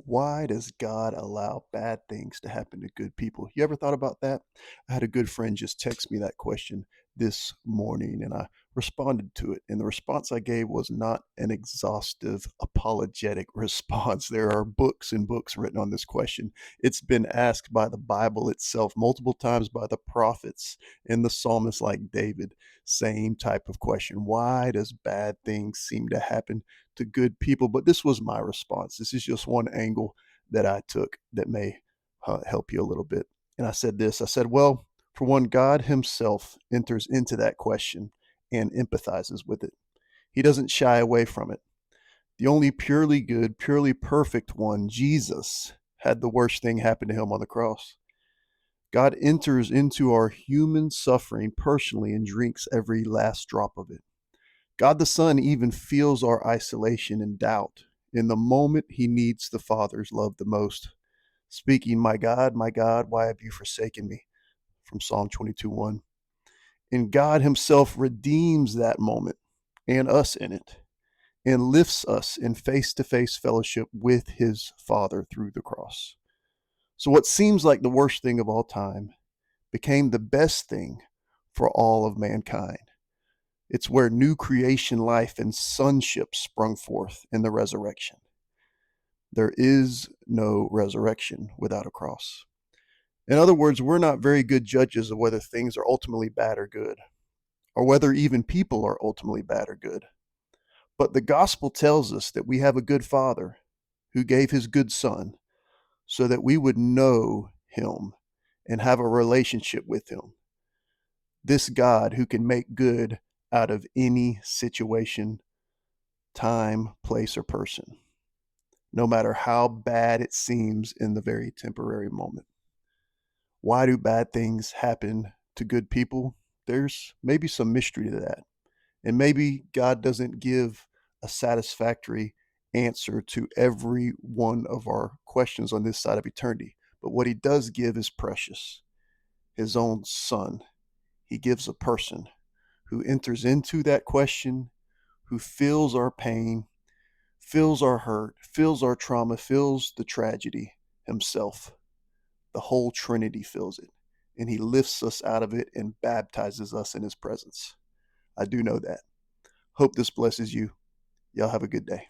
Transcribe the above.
Why does God allow bad things to happen to good people? You ever thought about that? I had a good friend just text me that question this morning and I responded to it. And the response I gave was not an exhaustive, apologetic response. There are books and books written on this question. It's been asked by the Bible itself multiple times by the prophets and the psalmists like David. Same type of question. Why does bad things seem to happen to good people? But this was my response. This is just one angle that I took that may help you a little bit. And I said this I said, well, for one, God Himself enters into that question and empathizes with it. He doesn't shy away from it. The only purely good, purely perfect one, Jesus, had the worst thing happen to Him on the cross. God enters into our human suffering personally and drinks every last drop of it. God the Son even feels our isolation and doubt in the moment He needs the Father's love the most, speaking, my God, why have you forsaken me?" from Psalm 22:1. And God Himself redeems that moment and us in it and lifts us in face to face fellowship with His Father through the cross. So, what seems like the worst thing of all time became the best thing for all of mankind. It's where new creation life and sonship sprung forth in the resurrection. There is no resurrection without a cross. In other words, we're not very good judges of whether things are ultimately bad or good, or whether even people are ultimately bad or good. But the gospel tells us that we have a good Father who gave His good Son so that we would know Him and have a relationship with Him. This God who can make good out of any situation, time, place, or person, no matter how bad it seems in the very temporary moment. Why do bad things happen to good people? There's maybe some mystery to that. And maybe God doesn't give a satisfactory answer to every one of our questions on this side of eternity. But what He does give is precious, His own Son. He gives a person who enters into that question, who feels our pain, feels our hurt, feels our trauma, feels the tragedy Himself. The whole Trinity feels it. And He lifts us out of it and baptizes us in His presence. I do know that. Hope this blesses you. Y'all have a good day.